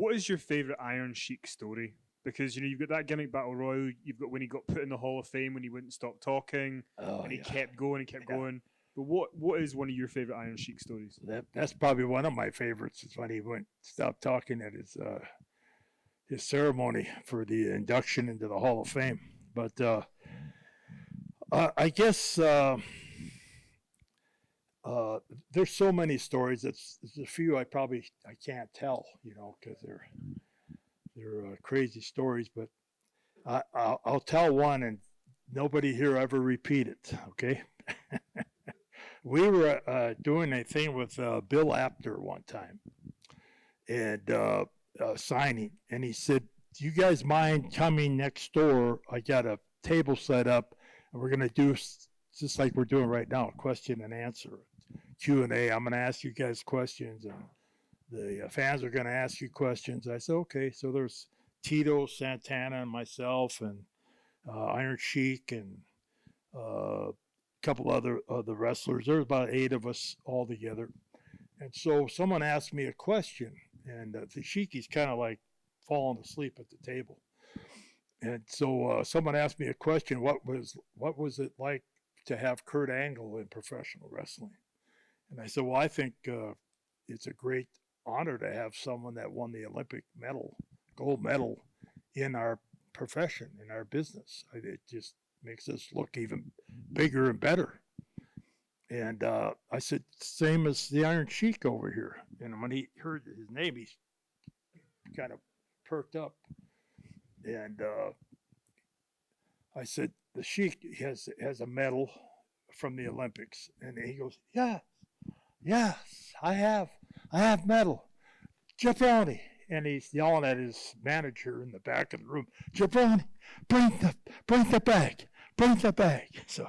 What is your favorite Iron Sheik story? Because you've got that gimmick battle royal. You've got when he got put in the Hall of Fame when he wouldn't stop talking, Oh and he yeah, kept going and kept yeah. going. But what is one of your favorite Iron Sheik stories? That's probably one of my favorites. Is when he went stopped talking at his ceremony for the induction into the Hall of Fame. But I guess uh, there's so many stories. There's a few I can't tell, because they're crazy stories. But I'll tell one, and nobody here ever repeat it. Okay. We were doing a thing with Bill Apter one time, and signing, and he said, "Do you guys mind coming next door? I got a table set up, and we're going to do just like we're doing right now, question and answer, Q&A. I'm going to ask you guys questions, and the fans are going to ask you questions." I said, "Okay." So there's Tito Santana and myself, and Iron Sheik, and a couple other the wrestlers. There's about 8 of us all together. And so someone asked me a question, and the Sheiky's kind of like falling asleep at the table. And so someone asked me a question: what was it like to have Kurt Angle in professional wrestling? And I said, "Well, I think it's a great honor to have someone that won the Olympic medal, gold medal, in our profession, in our business. It just makes us look even bigger and better." And I said, "Same as the Iron Sheik over here." And when he heard his name, he kind of perked up. And I said, "The Sheik has a medal from the Olympics." And he goes, "Yeah, yes, I have medal. Jabroni." And he's yelling at his manager in the back of the room, "Jabroni, bring the bag, bring the bag." So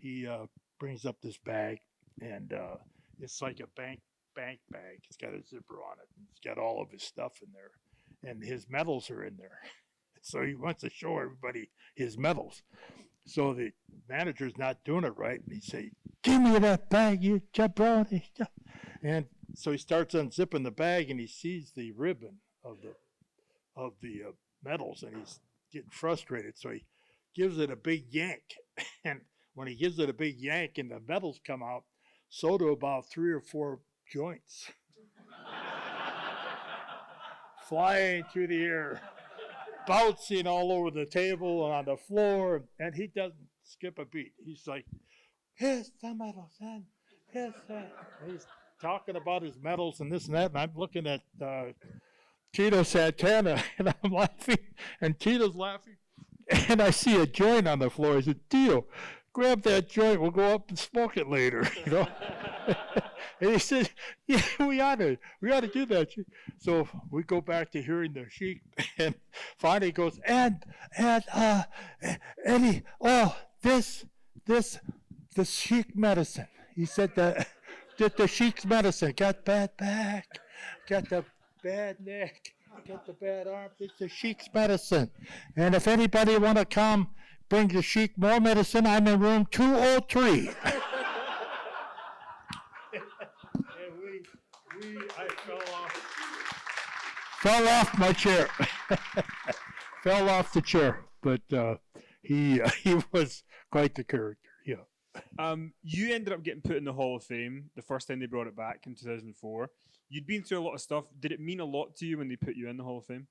he brings up this bag, and it's like a bank bag. It's got a zipper on it. It's got all of his stuff in there, and his medals are in there. So he wants to show everybody his medals. So the manager's not doing it right, and he say, "Give me that bag, you jabroni." And so he starts unzipping the bag, and he sees the ribbon of the medals, and he's getting frustrated. So he gives it a big yank, and when he gives it a big yank and the medals come out, so do about 3 or 4 joints flying through the air, bouncing all over the table and on the floor, and he doesn't skip a beat. He's like, "Here's the medals, and here's that." And he's talking about his medals and this and that, and I'm looking at Tito Santana, and I'm laughing, and Tito's laughing, and I see a joint on the floor. I said, "Tito, grab that joint. We'll go up and smoke it later." And he said, "Yeah, we ought to do that." So we go back to hearing the Sheik, and finally he goes, and Eddie, oh, this the Sheik medicine. He said that the Sheik's medicine got bad back, got the bad neck, got the bad arm. It's the Sheik's medicine, and if anybody want to come, bring the Sheik more medicine. I'm in room 203. I fell off my chair, fell off the chair. But he was quite the character. Yeah. You ended up getting put in the Hall of Fame the first time they brought it back in 2004. You'd been through a lot of stuff. Did it mean a lot to you when they put you in the Hall of Fame?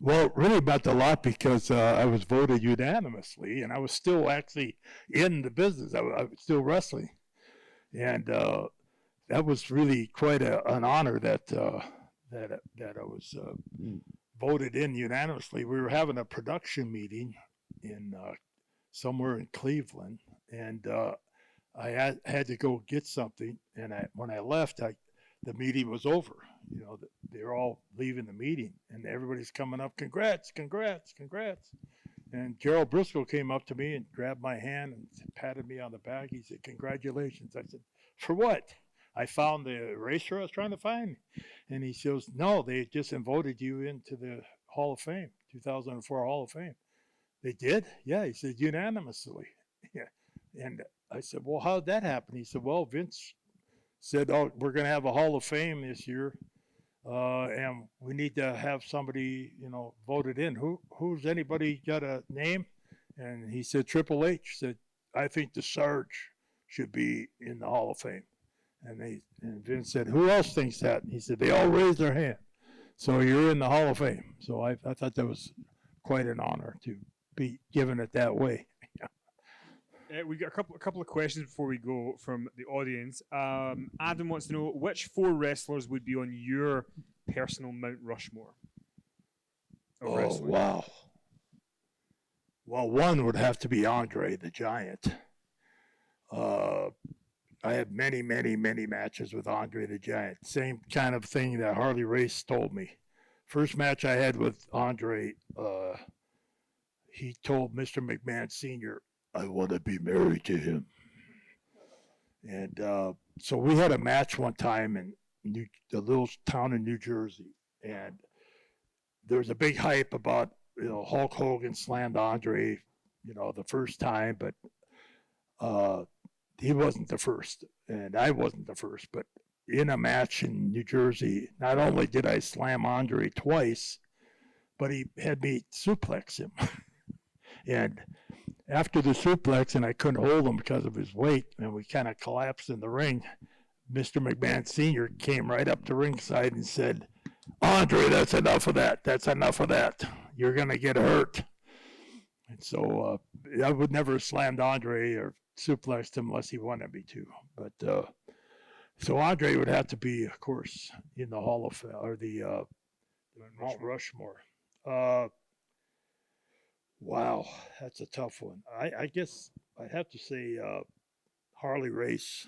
Well, it really meant a lot because I was voted unanimously, and I was still actually in the business. I was still wrestling, and that was really quite an honor that I was voted in unanimously. We were having a production meeting in somewhere in Cleveland, and I had to go get something. And when I left, the meeting was over. They're all leaving the meeting, and everybody's coming up, "Congrats, congrats, congrats." And Gerald Briscoe came up to me and grabbed my hand and patted me on the back. He said, "Congratulations." I said, "For what?" "I found the eraser I was trying to find." And he says, "No, they just voted you into the Hall of Fame, 2004 Hall of Fame." "They did?" "Yeah." He said, "Unanimously." Yeah. And I said, "Well, how'd that happen?" He said, "Well, Vince said, 'Oh, we're going to have a Hall of Fame this year. and we need to have somebody, voted in. Who's anybody got a name? And he said Triple H said, I think the Sarge should be in the Hall of Fame. And Vince said, who else thinks that? And he said, they all raised their hand. So you're in the Hall of Fame. So I thought that was quite an honor to be given it that way. We got a couple of questions before we go from the audience. Adam wants to know which 4 wrestlers would be on your personal Mount Rushmore. Oh, wow. Well, one would have to be Andre the Giant. I had many, many, many matches with Andre the Giant. Same kind of thing that Harley Race told me. First match I had with Andre, he told Mr. McMahon Sr., I want to be married to him. And so we had a match one time in the little town in New Jersey. And there was a big hype about, Hulk Hogan slammed Andre, the first time, but he wasn't the first, and I wasn't the first. But in a match in New Jersey, not only did I slam Andre twice, but he had me suplex him. And after the suplex, and I couldn't hold him because of his weight, and we kind of collapsed in the ring, Mr. McMahon Sr. came right up to ringside and said, Andre, that's enough of that. That's enough of that. You're going to get hurt. And so I would never have slammed Andre or suplexed him unless he wanted me to. But so Andre would have to be, of course, in the Hall of Fame, or the Mount Rushmore. Wow, that's a tough one. I guess I'd have to say Harley Race.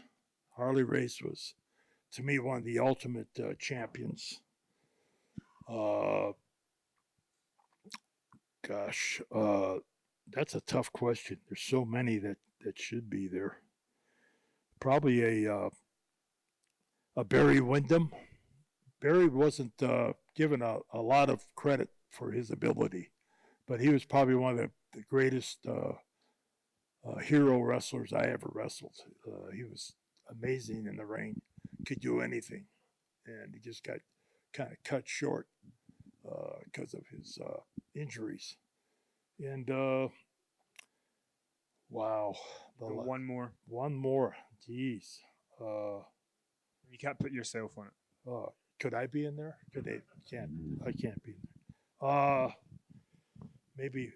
Harley Race was, to me, one of the ultimate champions. Gosh, that's a tough question. There's so many that should be there. Probably a Barry Windham. Barry wasn't given a lot of credit for his ability, but he was probably one of the greatest hero wrestlers I ever wrestled. He was amazing in the ring, could do anything, and he just got kind of cut short because of his injuries. And wow, one more. One more. Jeez. You can't put yourself on it. Could I be in there? I can't be in there. Maybe.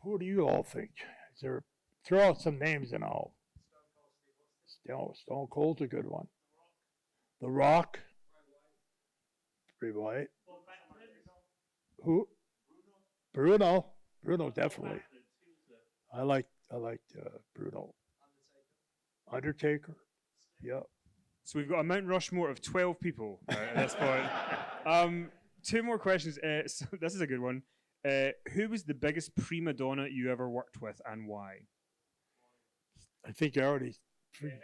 Who do you all think? Is there? Throw out some names and I'll. Stone Cold's a good one. The Rock. Bray Wyatt. Who? Bruno. Bruno, definitely. I liked Bruno. Undertaker. Yeah. So we've got a Mount Rushmore of 12 people at this point. 2 more questions. So this is a good one. Who was the biggest prima donna you ever worked with and why? I think I already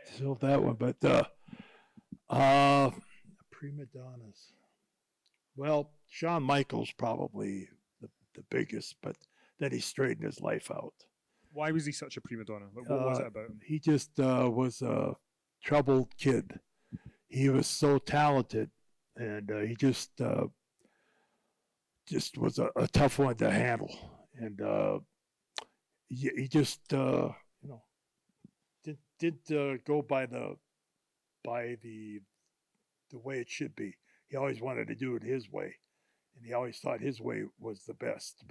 filled that one, but prima donnas. Well, Shawn Michaels probably the biggest, but then he straightened his life out. Why was he such a prima donna? What was it about him? He just was a troubled kid. He was so talented, and he just was a tough one to handle. And he just didn't go by the way it should be. He always wanted to do it his way, and he always thought his way was the best.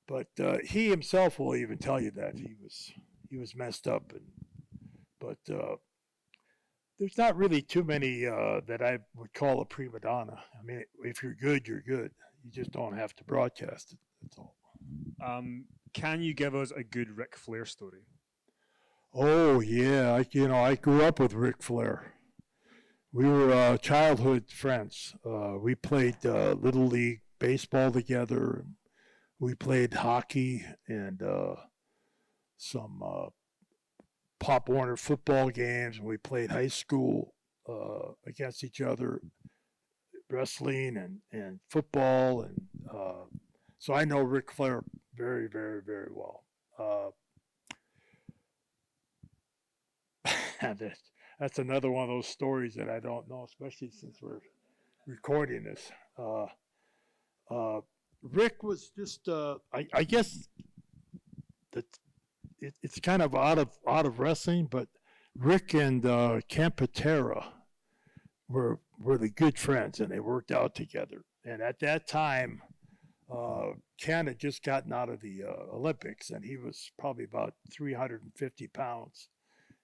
But he himself will even tell you that he was messed up, but there's not really too many that I would call a prima donna. I mean, if you're good, you're good. You just don't have to broadcast it. That's all. Can you give us a good Ric Flair story? Oh yeah, I grew up with Ric Flair. We were childhood friends. We played Little League baseball together. We played hockey and some Pop Warner football games. We played high school against each other, wrestling and football. And so I know Ric Flair very, very, very well. That's another one of those stories that I don't know, especially since we're recording this. Rick was just, I guess that it's kind of out of wrestling, but Rick and Ken Patera were the good friends, and they worked out together. And at that time, Ken had just gotten out of the Olympics, and he was probably about 350 pounds.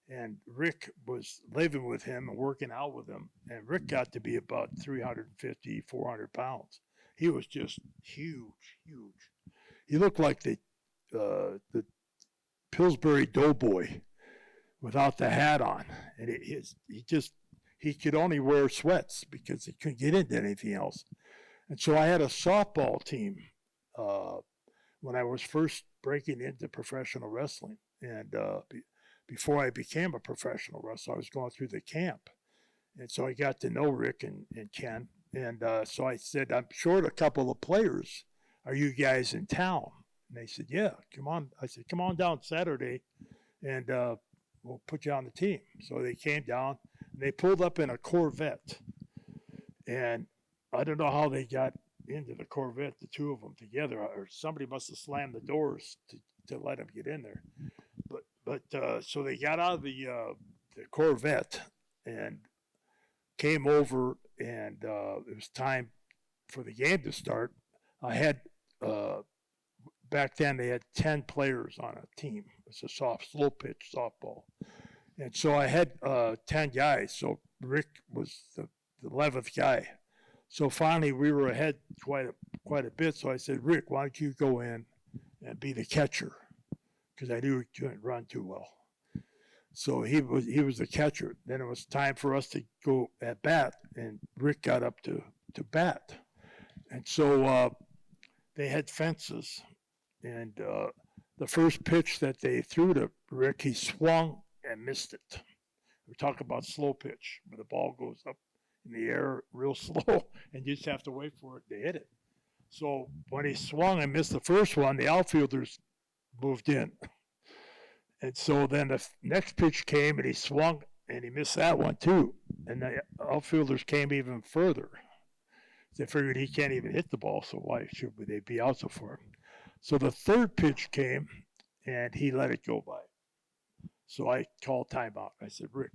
And Rick was living with him and working out with him. And Rick got to be about 350, 400 pounds. He was just huge, huge. He looked like the Pillsbury Doughboy without the hat on. And he could only wear sweats because he couldn't get into anything else. And so I had a softball team when I was first breaking into professional wrestling. And before I became a professional wrestler, I was going through the camp. And so I got to know Rick and Ken. And so I said, I'm short a couple of players. Are you guys in town? And they said, yeah, come on. I said, come on down Saturday, and we'll put you on the team. So they came down, and they pulled up in a Corvette. And I don't know how they got into the Corvette, the two of them together, or somebody must have slammed the doors to let them get in there. But so they got out of the Corvette and came over, and it was time for the game to start. I had, back then they had 10 players on a team. It's a slow pitch softball. And so I had 10 guys. So Rick was the 11th guy. So finally we were ahead quite a bit. So I said, Rick, why don't you go in and be the catcher? Because I knew he couldn't run too well. So he was the catcher. Then it was time for us to go at bat, and Rick got up to bat. And so they had fences, and the first pitch that they threw to Rick, he swung and missed it. We're talking about slow pitch, where the ball goes up in the air real slow, and you just have to wait for it to hit it. So when he swung and missed the first one, the outfielders moved in. And so then the next pitch came, and he swung, and he missed that one too. And the outfielders came even further. They figured he can't even hit the ball, so why should they be out so far? So the third pitch came, and he let it go by. So I called timeout. I said, Rick,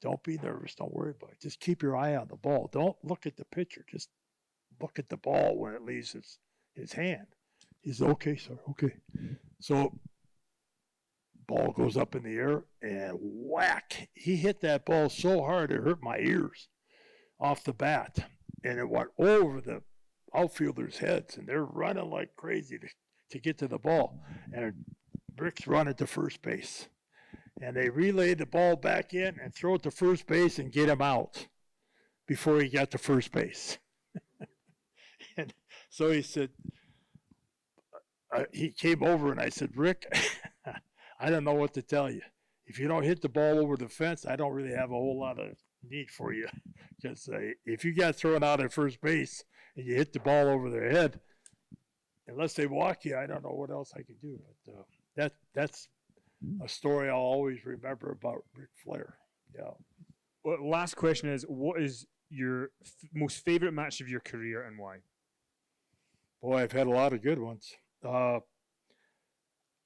don't be nervous. Don't worry about it. Just keep your eye on the ball. Don't look at the pitcher. Just look at the ball when it leaves his hand. He said, okay, sir, okay. So ball goes up in the air, and whack. He hit that ball so hard it hurt my ears off the bat. And it went over the outfielders' heads, and they're running like crazy to get to the ball. And Rick's running to first base. And they relayed the ball back in and throw it to first base and get him out before he got to first base. And so he said, he came over, and I said, Rick, I don't know what to tell you. If you don't hit the ball over the fence, I don't really have a whole lot of need for you. Because if you got thrown out at first base and you hit the ball over their head, unless they walk you, I don't know what else I can do. But that's a story I'll always remember about Ric Flair. Yeah. Well, last question is, what is your most favorite match of your career and why? Boy, I've had a lot of good ones.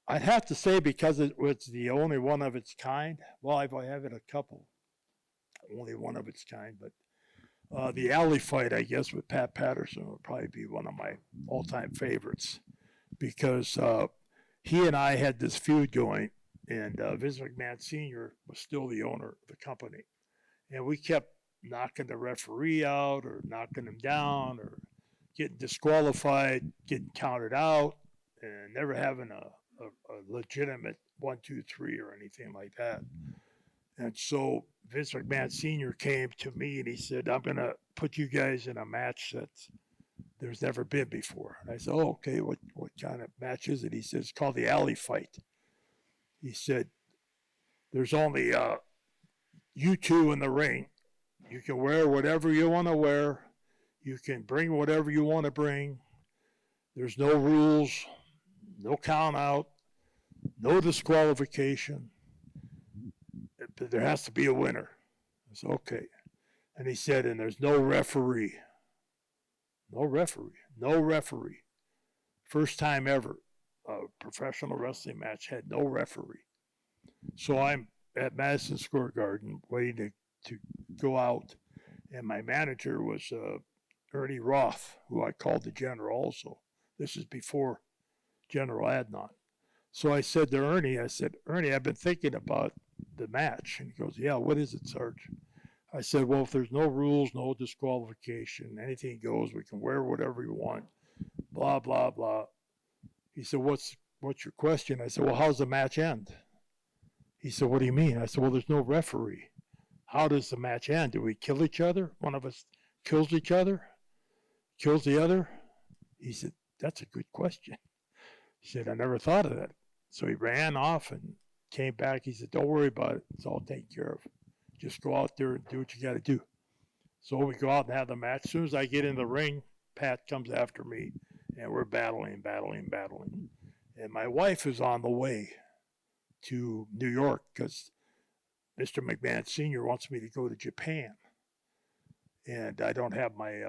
I'd have to say because it was the only one of its kind. Well, I have had a couple. Only one of its kind, but the alley fight, I guess, with Pat Patterson would probably be one of my all-time favorites because he and I had this feud going, and Vince McMahon Sr. was still the owner of the company. And we kept knocking the referee out or knocking him down or getting disqualified, getting counted out, and never having a legitimate 1, 2, 3 or anything like that. And so Vince McMahon Sr. came to me and he said, I'm going to put you guys in a match that there's never been before. And I said, oh, okay, what kind of match is it? He says, it's called the alley fight. He said, there's only you two in the ring. You can wear whatever you want to wear. You can bring whatever you want to bring. There's no rules, no count out, no disqualification. But there has to be a winner. I said, okay. And he said, and there's no referee. No referee. No referee. First time ever a professional wrestling match had no referee. So I'm at Madison Square Garden waiting to go out, and my manager was Ernie Roth, who I called the General also. This is before General Adnan. So I said to Ernie, Ernie, I've been thinking about the match. And he goes, yeah, what is it, Sarge? I said, well, if there's no rules, no disqualification, anything goes, we can wear whatever we want, blah, blah, blah. He said, what's your question? I said, well, how's the match end? He said, what do you mean? I said, well, there's no referee. How does the match end? Do we kill each other? One of us kills each other? Kills the other? He said, that's a good question. He said, I never thought of that. So he ran off and came back. He said, don't worry about it. It's all taken care of. Just go out there and do what you got to do. So we go out and have the match. As soon as I get in the ring, Pat comes after me, and we're battling. And my wife is on the way to New York because Mr. McMahon Sr. wants me to go to Japan. And I don't have my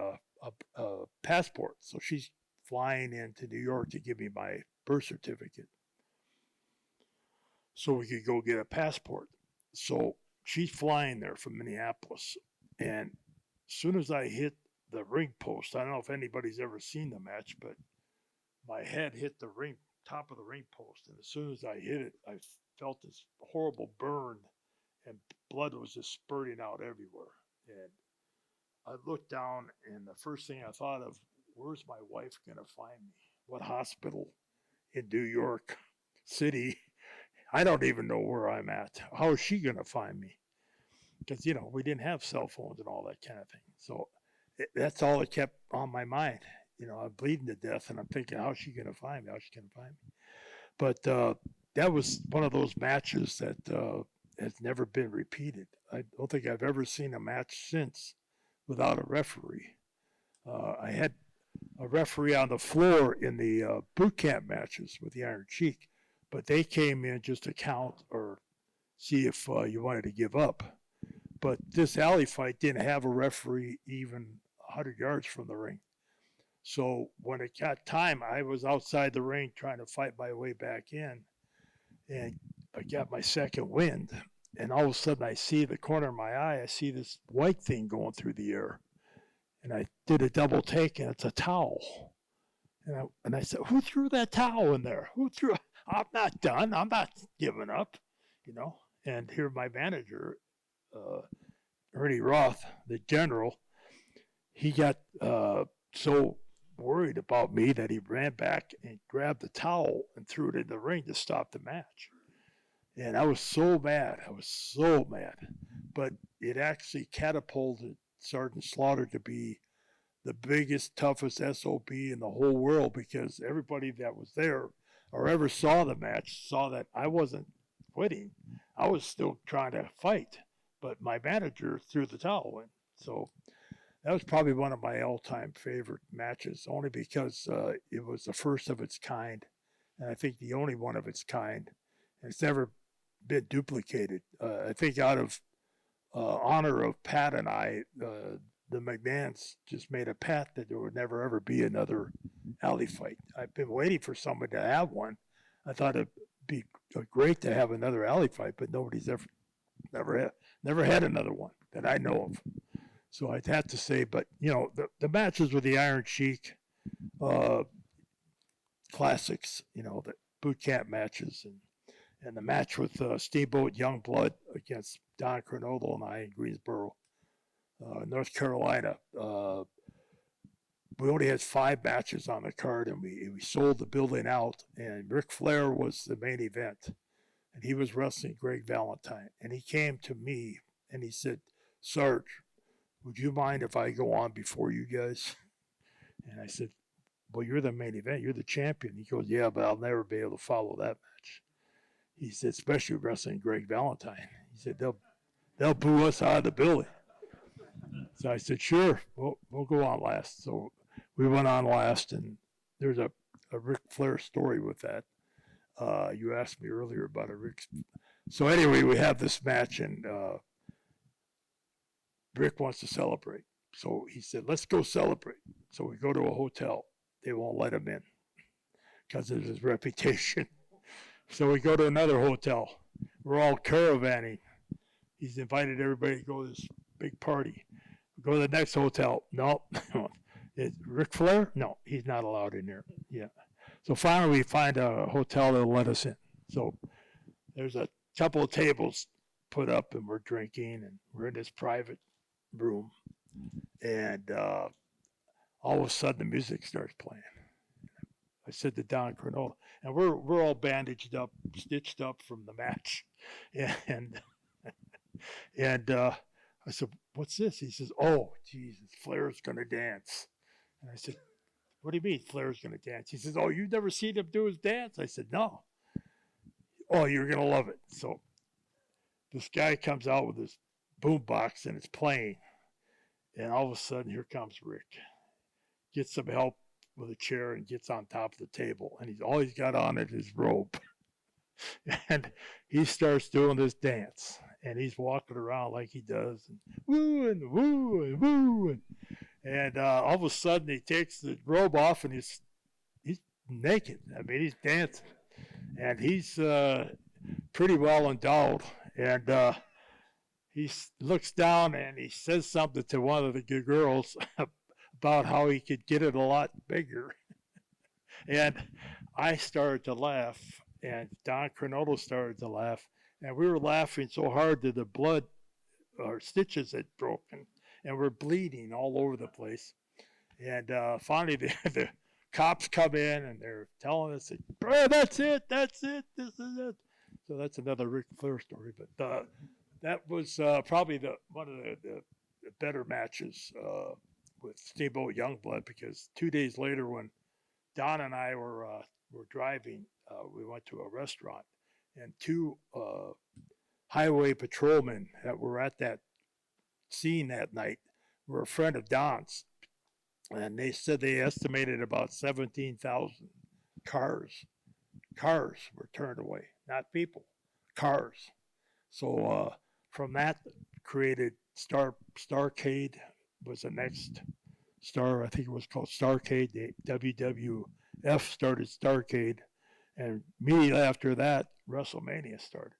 passport. So she's flying into New York to give me my birth certificate so we could go get a passport. So she's flying there from Minneapolis. And as soon as I hit the ring post, I don't know if anybody's ever seen the match, but my head hit the top of the ring post. And as soon as I hit it, I felt this horrible burn, and blood was just spurting out everywhere. And I looked down, and the first thing I thought of, where's my wife going to find me? What hospital in New York City? I don't even know where I'm at. How is she going to find me? Because, we didn't have cell phones and all that kind of thing. So that's all that kept on my mind. I'm bleeding to death, and I'm thinking, how's she going to find me? But that was one of those matches that has never been repeated. I don't think I've ever seen a match since without a referee. I had a referee on the floor in the boot camp matches with the Iron Sheik, but they came in just to count or see if you wanted to give up. But this alley fight didn't have a referee even 100 yards from the ring. So when it got time, I was outside the ring trying to fight my way back in, and I got my second wind. And all of a sudden, I see the corner of my eye, I see this white thing going through the air. And I did a double take, and it's a towel. And I said, who threw that towel in there? I'm not done. I'm not giving up, And here my manager, Ernie Roth, the General, he got so worried about me that he ran back and grabbed the towel and threw it in the ring to stop the match. And I was so mad. But it actually catapulted Sgt. Slaughter to be the biggest, toughest SOB in the whole world, because everybody that was there or ever saw the match saw that I wasn't quitting. I was still trying to fight, but my manager threw the towel in. So that was probably one of my all-time favorite matches, only because it was the first of its kind, and I think the only one of its kind. And it's never been duplicated. I think out of honor of Pat and I, the McMahons just made a pact that there would never, ever be another alley fight. I've been waiting for somebody to have one. I thought it'd be great to have another alley fight, but nobody's never had another one that I know of. So I'd have to say, but, the matches with the Iron Sheik, classics, the boot camp matches, and the match with Steamboat Youngblood against Don Cronolo and I in Greensboro, North Carolina. We only had 5 matches on the card, and we sold the building out, and Ric Flair was the main event, and he was wrestling Greg Valentine. And he came to me, and he said, Sarge, would you mind if I go on before you guys? And I said, well, you're the main event. You're the champion. He goes, yeah, but I'll never be able to follow that match. He said, especially wrestling Greg Valentine. He said, they'll boo us out of the building. So I said, sure, we'll go on last. So we went on last, and there's a Ric Flair story with that. You asked me earlier about a Ric. So anyway, we have this match, and Rick wants to celebrate. So he said, let's go celebrate. So we go to a hotel. They won't let him in because of his reputation. So we go to another hotel. We're all caravanning. He's invited everybody to go to this big party. We go to the next hotel. No. Is Ric Flair? No, he's not allowed in there. Yeah. So finally we find a hotel that'll let us in. So there's a couple of tables put up and we're drinking and we're in this private room. And all of a sudden the music starts playing. I said to Don Cronulla, and we're all bandaged up, stitched up from the match. And I said, what's this? He says, oh, Jesus, Flair's going to dance. And I said, what do you mean Flair's going to dance? He says, oh, you've never seen him do his dance? I said, no. Oh, you're going to love it. So this guy comes out with his boombox and it's playing. And all of a sudden, here comes Rick. Gets some help with a chair and gets on top of the table. And all he's got on is his robe. And he starts doing this dance. And he's walking around like he does. And woo and woo and woo. And all of a sudden, he takes the robe off and he's naked. I mean, he's dancing. And he's pretty well endowed. And he looks down and he says something to one of the girls about how he could get it a lot bigger. And I started to laugh, and Don Cronulla started to laugh, and we were laughing so hard that the blood, our stitches had broken, and we're bleeding all over the place. And finally, the cops come in, and they're telling us, oh, that's it, this is it. So that's another Ric Flair story, but that was probably one of the better matches with Steamboat Youngblood, because 2 days later when Don and I were driving, we went to a restaurant, and two highway patrolmen that were at that scene that night were a friend of Don's, and they said they estimated about 17,000 cars were turned away, not people, cars. So from that created Starrcade was the next star. I think it was called Starrcade. The WWF started Starrcade, and immediately after that, WrestleMania started.